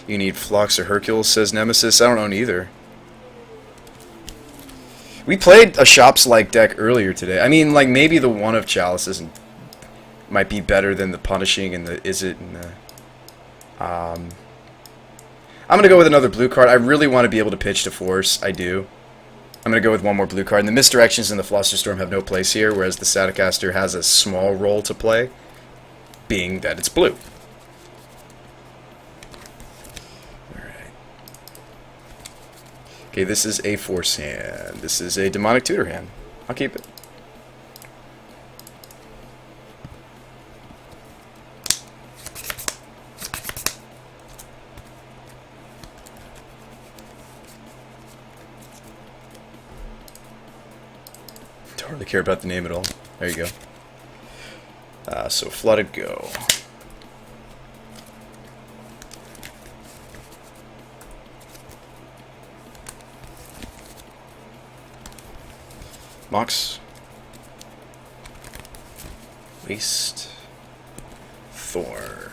You need Flux or Hercules, says Nemesis. I don't own either. We played a Shops-like deck earlier today. I mean, like, maybe the one of Chalice might be better than the Punishing and the Is It and the... I'm going to go with another blue card. I really want to be able to pitch to Force. I do. I'm going to go with one more blue card. And the Misdirections and the Flusterstorm have no place here, whereas the Staticaster has a small role to play, being that it's blue. Alright. Okay, this is a Force hand. This is a Demonic Tutor hand. I'll keep it. Don't really care about the name at all. There you go. So Flooded, go. Mox. Waste. Thorn.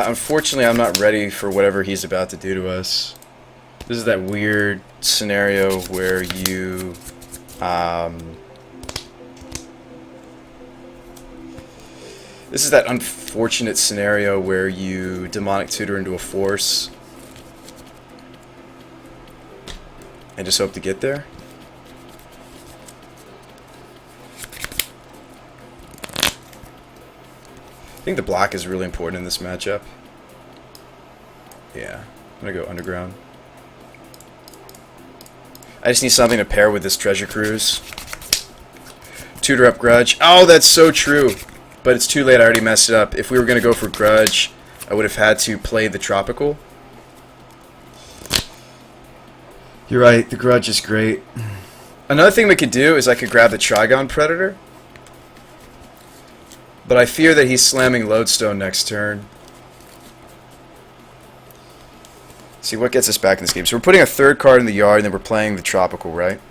Unfortunately, I'm not ready for whatever he's about to do to us. This is that weird scenario where you... this is that unfortunate scenario where you Demonic Tutor into a Force and just hope to get there. I think the black is really important in this matchup. Yeah, I'm gonna go Underground. I just need something to pair with this Treasure Cruise. Tutor up Grudge. Oh, that's so true. But it's too late, I already messed it up. If we were gonna go for Grudge, I would have had to play the Tropical. You're right, the Grudge is great. Another thing we could do is I could grab the Trigon Predator. But I fear that he's slamming Lodestone next turn. See what gets us back in this game. So we're putting a third card in the yard, and then we're playing the Tropical, right?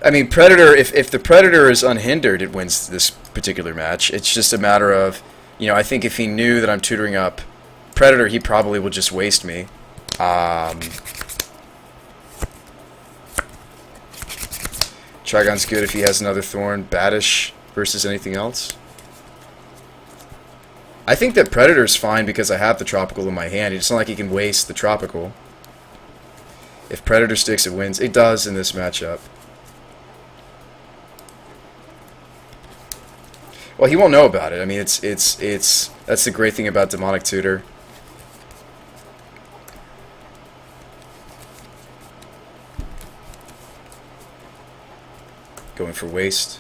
I mean, Predator, if the Predator is unhindered, it wins this particular match. It's just a matter of, you know, I think if he knew that I'm tutoring up Predator, he probably will just waste me. Trigon's good if he has another Thorn. Baddish versus anything else. I think that Predator's fine because I have the Tropical in my hand. It's not like he can waste the Tropical. If Predator sticks, it wins. It does in this matchup. Well, he won't know about it. I mean, it's that's the great thing about Demonic Tutor. Going for waste.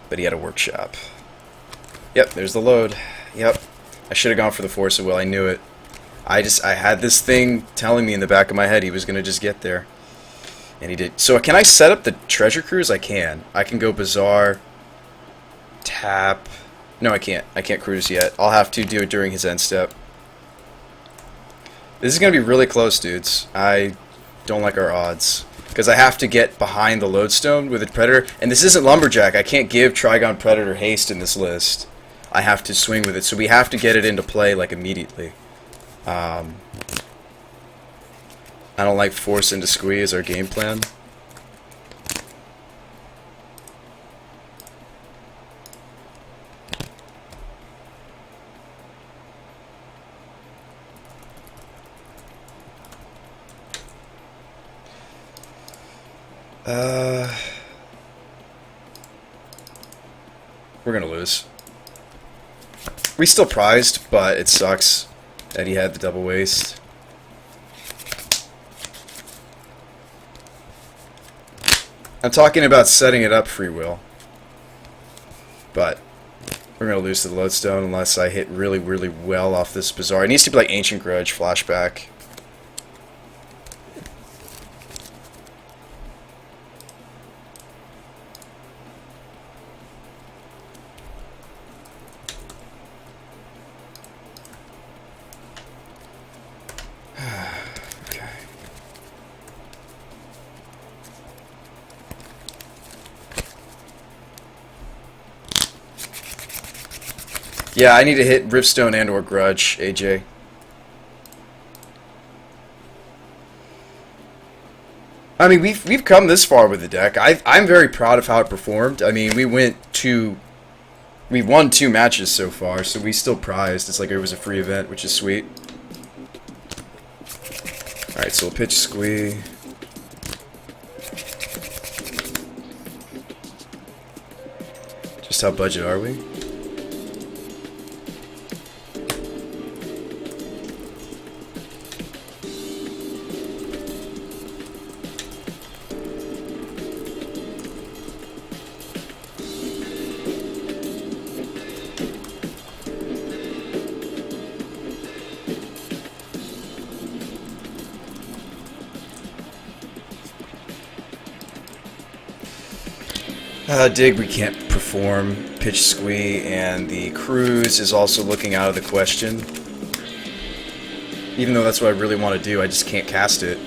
But he had a Workshop. Yep, there's the load. Yep. I should have gone for the Force of Will. I knew it. I had this thing telling me in the back of my head he was going to just get there. And he did. So can I set up the Treasure Cruise? I can. I can go Bazaar. Tap. No, I can't. I can't cruise yet. I'll have to do it during his end step. This is going to be really close, dudes. I don't like our odds. Because I have to get behind the Lodestone with a Predator. And this isn't Lumberjack. I can't give Trigon Predator haste in this list. I have to swing with it. So we have to get it into play, like, immediately. I don't like Force into Squeeze, our game plan. We're gonna lose. We still prized, but it sucks that he had the double waste. I'm talking about setting it up free will. But we're gonna lose to the Lodestone unless I hit really, really well off this Bazaar. It needs to be like Ancient Grudge, Flashback. Yeah, I need to hit Ripstone and or Grudge, AJ. I mean, we've come this far with the deck. I'm very proud of how it performed. I mean, we won 2 matches so far, so we still prized. It's like it was a free event, which is sweet. All right, so we'll pitch Squee. Just how budget are we? Dig, we can't perform. Pitch Squee, and the Cruise is also looking out of the question. Even though that's what I really want to do, I just can't cast it.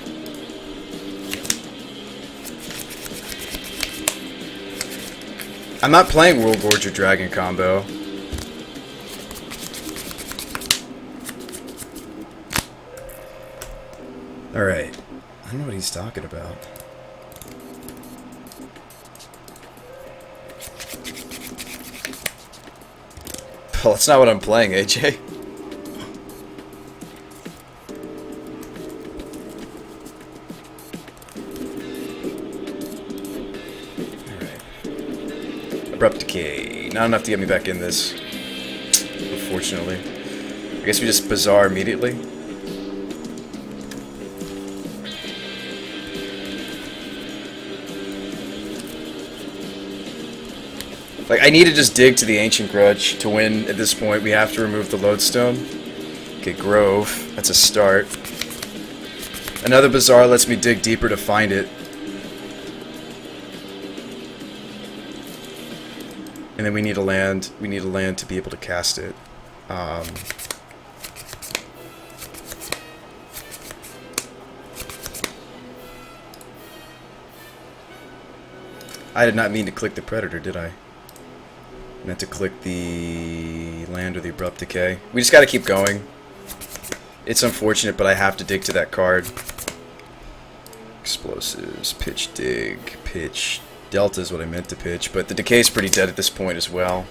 I'm not playing World Gorger Dragon combo. Alright. I don't know what he's talking about. Well, that's not what I'm playing, AJ. Alright. Abrupt Decay. Not enough to get me back in this. Unfortunately. I guess we just Bazaar immediately. Like, I need to just dig to the Ancient Grudge to win at this point. We have to remove the Lodestone. Okay, Grove. That's a start. Another Bazaar lets me dig deeper to find it. And then we need a land. We need a land to be able to cast it. I did not mean to click the Predator, did I? Meant to click the land or the Abrupt Decay. We just gotta keep going. It's unfortunate, but I have to dig to that card. Explosives, pitch dig, pitch. Delta is what I meant to pitch, but the Decay's pretty dead at this point as well.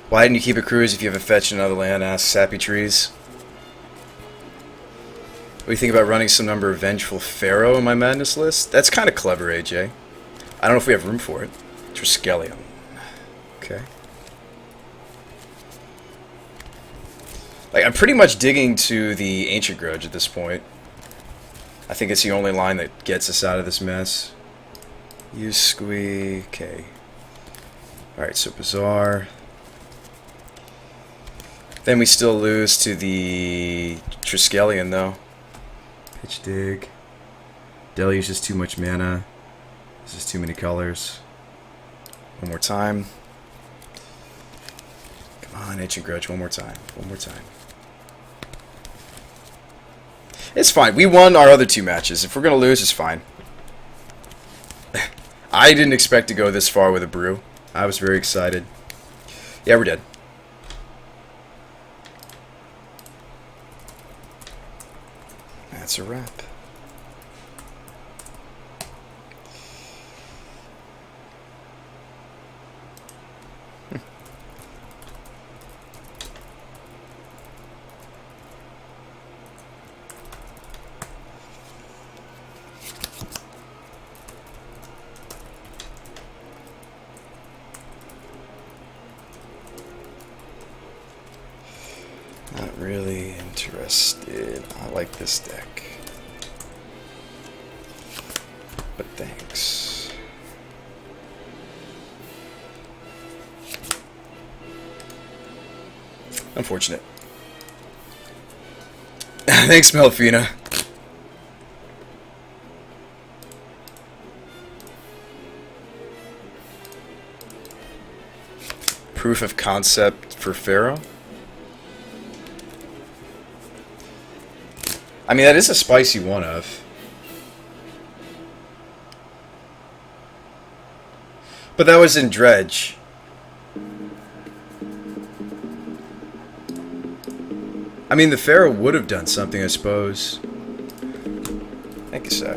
Why didn't you keep a Cruise if you have a fetch and another land? Asks Sappy Trees. What do you think about running some number of Vengeful Pharaoh in my Madness list? That's kind of clever, AJ. I don't know if we have room for it. Triskelion. Okay. Like, I'm pretty much digging to the Ancient Grudge at this point. I think it's the only line that gets us out of this mess. Use Squee. Okay. Alright, so Bazaar. Then we still lose to the Triskelion, though. Pitch Dig. Deluge is too much mana. This is too many colors. One more time. Come on, Ancient Grudge, one more time. One more time. It's fine. We won our other 2 matches. If we're going to lose, it's fine. I didn't expect to go this far with a brew. I was very excited. Yeah, we're dead. That's a wrap. Not really interested. I like this deck. But thanks. Unfortunate. Thanks, Melfina. Proof of concept for Pharaoh? I mean, that is a spicy one-of. But that was in Dredge. I mean, the Pharaoh would have done something, I suppose. Thank you, sir.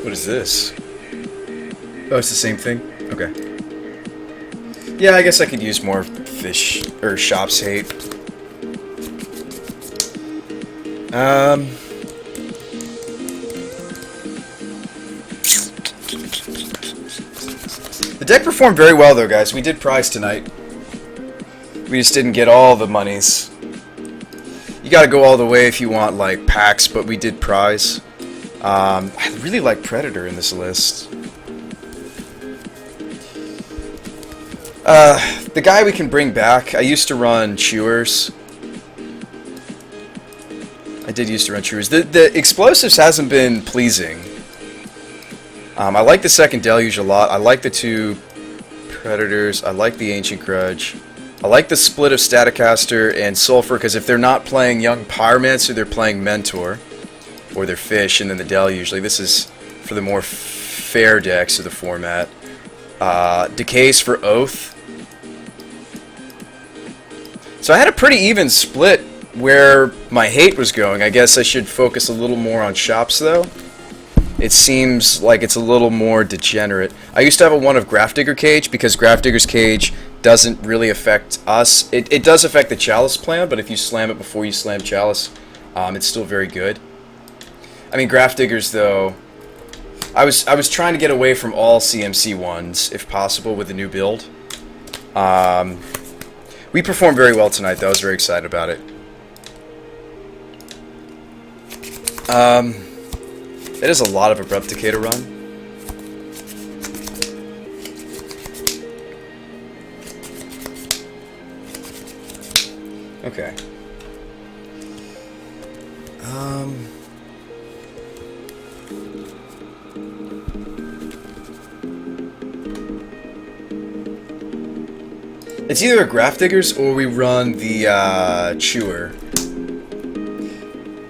What is this? Oh, it's the same thing? Okay. Yeah, I guess I could use more fish, or shops hate. The deck performed very well though, guys. We did prize tonight. We just didn't get all the monies. You gotta go all the way if you want, like, packs, but we did prize. I really like Predator in this list. The guy we can bring back, I used to run Chewers. I did used to run Chewers. The Explosives hasn't been pleasing. I like the second Deluge a lot. I like the two Predators. I like the Ancient Grudge. I like the split of Staticaster and Sulfur, because if they're not playing Young Pyromancer, they're playing Mentor. Or their Fish, and then the Deluge. Like, this is for the more fair decks of the format. Decays for Oath. So I had a pretty even split where my hate was going. I guess I should focus a little more on shops, though. It seems like it's a little more degenerate. I used to have a one of Grafdigger Cage, because Grafdigger's Cage doesn't really affect us. It does affect the Chalice plan, but if you slam it before you slam Chalice, it's still very good. I mean, Grafdiggers, though, I was trying to get away from all CMC ones, if possible, with the new build. We performed very well tonight, though. I was very excited about it. It is a lot of Abrupt Decay to run. Okay. It's either a Grafdiggers or we run the Chewer.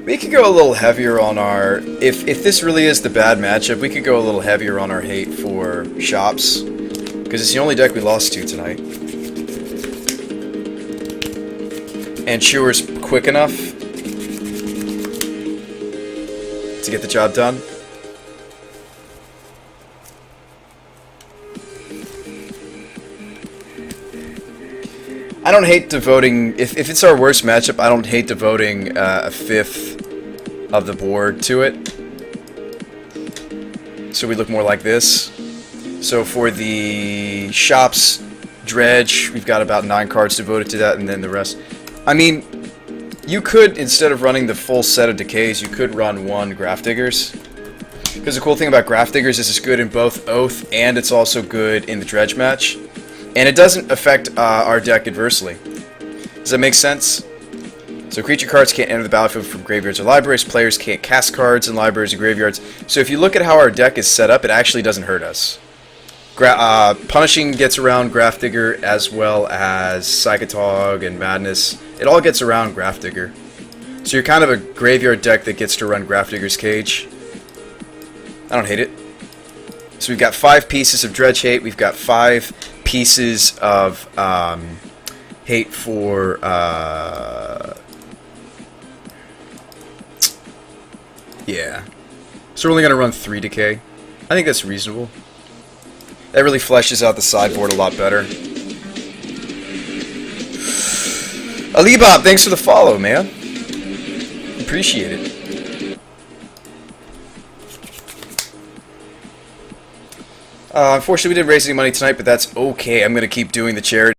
We could go a little heavier on our... If this really is the bad matchup, we could go a little heavier on our hate for shops. Because it's the only deck we lost to tonight. And Chewer's quick enough to get the job done. I don't hate devoting... If it's our worst matchup, I don't hate devoting a fifth of the board to it. So we look more like this. So for the shops dredge, we've got about 9 cards devoted to that, and then the rest. I mean, you could, instead of running the full set of decays, you could run one Grafdiggers. Because the cool thing about Grafdiggers is it's good in both Oath, and it's also good in the dredge match. And it doesn't affect our deck adversely. Does that make sense? So creature cards can't enter the battlefield from graveyards or libraries. Players can't cast cards in libraries or graveyards. So if you look at how our deck is set up, it actually doesn't hurt us. Punishing gets around Grafdigger, as well as Psychotog and Madness. It all gets around Grafdigger. So you're kind of a graveyard deck that gets to run Grafdigger's Cage. I don't hate it. So we've got 5 pieces of Dredge Hate. We've got 5 pieces of hate for yeah. So we're only gonna run 3 decay. I think that's reasonable. That really fleshes out the sideboard a lot better. Alibab, thanks for the follow, man. Appreciate it. Unfortunately, we didn't raise any money tonight, but that's okay. I'm gonna keep doing the charity.